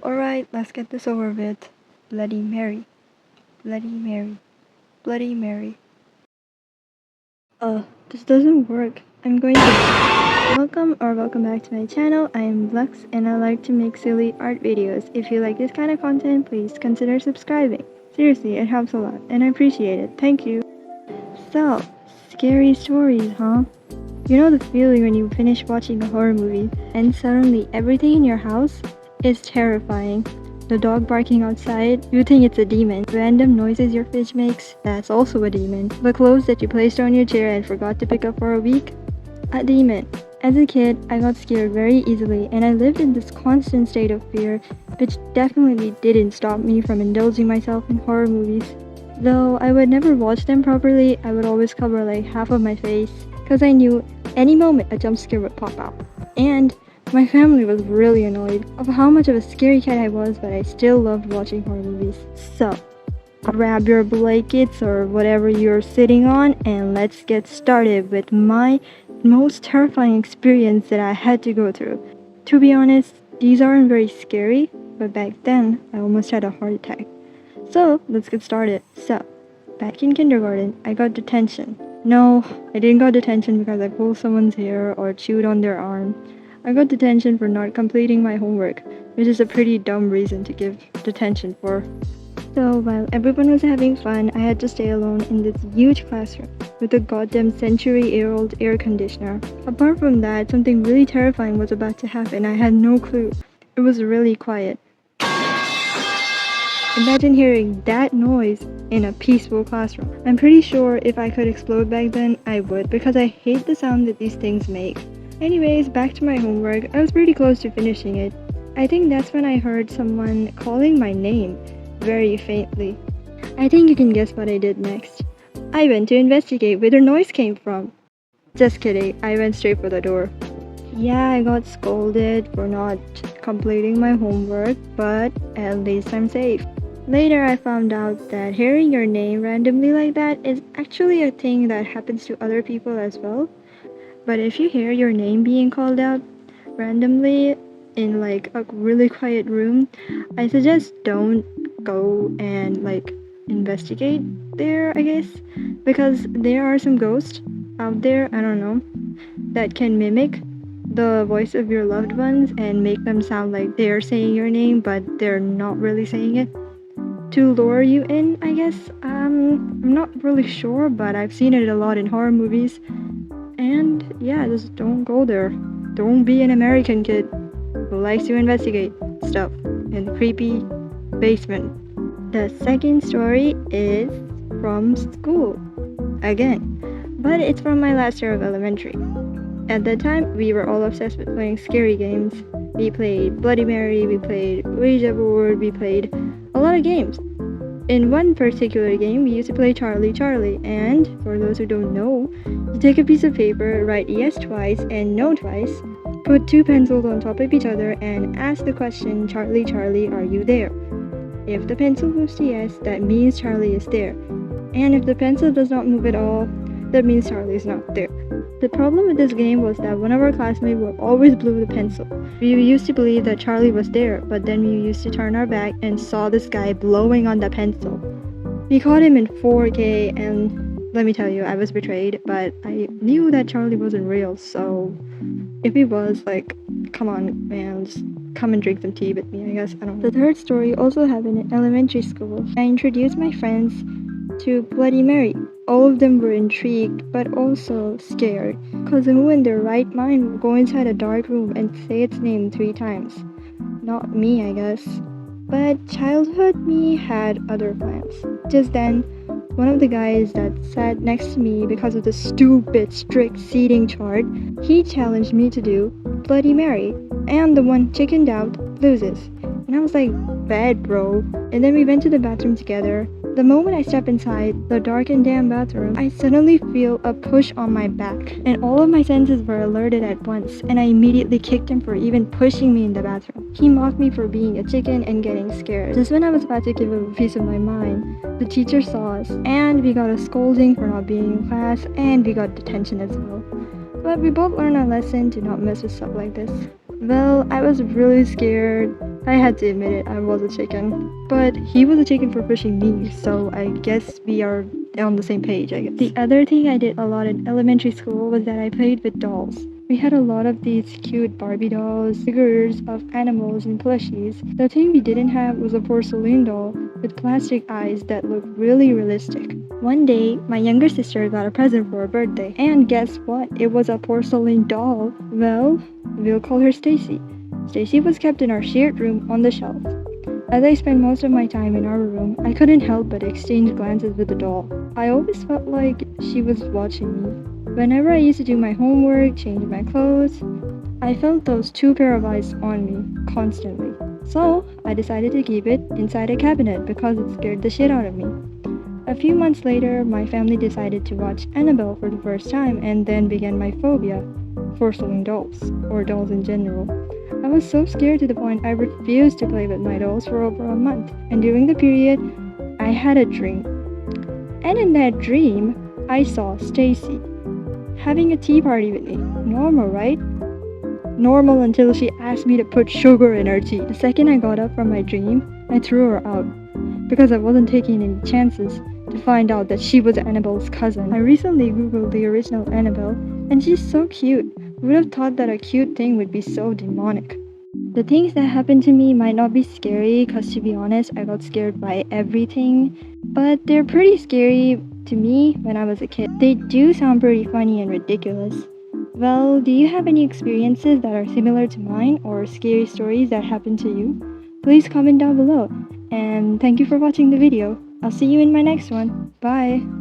Alright, let's get this over with. Bloody Mary. Bloody Mary. Bloody Mary. This doesn't work. I'm going to... Welcome back to my channel. I am Lux and I like to make silly art videos. If you like this kind of content, please consider subscribing. Seriously, it helps a lot and I appreciate it. Thank you. So, scary stories, huh? You know the feeling when you finish watching a horror movie and suddenly everything in your house is terrifying. The dog barking outside, you think it's a demon. Random noises your fridge makes, that's also a demon. The clothes that you placed on your chair and forgot to pick up for a week, a demon. As a kid, I got scared very easily and I lived in this constant state of fear, which definitely didn't stop me from indulging myself in horror movies. Though I would never watch them properly, I would always cover like half of my face, because I knew any moment a jump scare would pop out. And my family was really annoyed of how much of a scary cat I was, but I still loved watching horror movies. So, grab your blankets or whatever you're sitting on and let's get started with my most terrifying experience that I had to go through. To be honest, these aren't very scary, but back then I almost had a heart attack. So, let's get started. So, back in kindergarten, I got detention. No, I didn't got detention because I pulled someone's hair or chewed on their arm. I got detention for not completing my homework, which is a pretty dumb reason to give detention for. So while everyone was having fun, I had to stay alone in this huge classroom with a goddamn century-year-old air conditioner. Apart from that, something really terrifying was about to happen. I had no clue. It was really quiet. Imagine hearing that noise in a peaceful classroom. I'm pretty sure if I could explode back then, I would, because I hate the sound that these things make. Anyways, back to my homework. I was pretty close to finishing it. I think that's when I heard someone calling my name, very faintly. I think you can guess what I did next. I went to investigate where the noise came from. Just kidding, I went straight for the door. Yeah, I got scolded for not completing my homework, but at least I'm safe. Later, I found out that hearing your name randomly like that is actually a thing that happens to other people as well. But if you hear your name being called out randomly in like a really quiet room, I suggest don't go and like investigate there, I guess, because there are some ghosts out there, I don't know, that can mimic the voice of your loved ones and make them sound like they're saying your name but they're not really saying it to lure you in, I guess. I'm not really sure, but I've seen it a lot in horror movies. And yeah, just don't go there. Don't be an American kid who likes to investigate stuff in the creepy basement. The second story is from school. Again. But it's from my last year of elementary. At that time, we were all obsessed with playing scary games. We played Bloody Mary, we played Ouija board, we played a lot of games. In one particular game, we used to play Charlie Charlie, and for those who don't know, you take a piece of paper, write yes twice and no twice, put two pencils on top of each other, and ask the question, Charlie Charlie, are you there? If the pencil moves to yes, that means Charlie is there. And if the pencil does not move at all, that means Charlie is not there. The problem with this game was that one of our classmates would always blow the pencil. We used to believe that Charlie was there, but then we used to turn our back and saw this guy blowing on the pencil. We caught him in 4K and let me tell you, I was betrayed, but I knew that Charlie wasn't real, so if he was, like, come on, man, just come and drink some tea with me, I guess, I don't know. The third story also happened in elementary school. I introduced my friends to Bloody Mary. All of them were intrigued, but also scared, because who in their right mind would go inside a dark room and say its name 3 times? Not me, I guess. But childhood me had other plans. Just then, one of the guys that sat next to me because of the stupid strict seating chart, he challenged me to do Bloody Mary, and the one chickened out loses. And I was like, bad bro. And then we went to the bathroom together. The moment I step inside the dark and damp bathroom, I suddenly feel a push on my back, and all of my senses were alerted at once, and I immediately kicked him for even pushing me in the bathroom. He mocked me for being a chicken and getting scared. Just when I was about to give him a piece of my mind, the teacher saw us, and we got a scolding for not being in class, and we got detention as well. But we both learned a lesson to not mess with stuff like this. Well, I was really scared I had to admit it, I was a chicken. But he was a chicken for pushing me, so I guess we are on the same page, I guess. The other thing I did a lot in elementary school was that I played with dolls. We had a lot of these cute Barbie dolls, figures of animals and plushies. The thing we didn't have was a porcelain doll with plastic eyes that looked really realistic. One day, my younger sister got a present for her birthday, and guess what? It was a porcelain doll. Well, we'll call her Stacy. Stacy was kept in our shared room on the shelf. As I spent most of my time in our room, I couldn't help but exchange glances with the doll. I always felt like she was watching me. Whenever I used to do my homework, change my clothes, I felt those two pair of eyes on me constantly. So, I decided to keep it inside a cabinet because it scared the shit out of me. A few months later, my family decided to watch Annabelle for the first time and then began my phobia for porcelain dolls, or dolls in general. I was so scared to the point I refused to play with my dolls for over a month, and during the period, I had a dream. And in that dream, I saw Stacy having a tea party with me. Normal, right? Normal until she asked me to put sugar in her tea. The second I got up from my dream, I threw her out because I wasn't taking any chances to find out that she was Annabelle's cousin. I recently googled the original Annabelle, and she's so cute. Who would have thought that a cute thing would be so demonic? The things that happened to me might not be scary because, to be honest, I got scared by everything, but they're pretty scary to me when I was a kid. They do sound pretty funny and ridiculous. Well, do you have any experiences that are similar to mine or scary stories that happened to you? Please comment down below. And thank you for watching the video. I'll see you in my next one. Bye!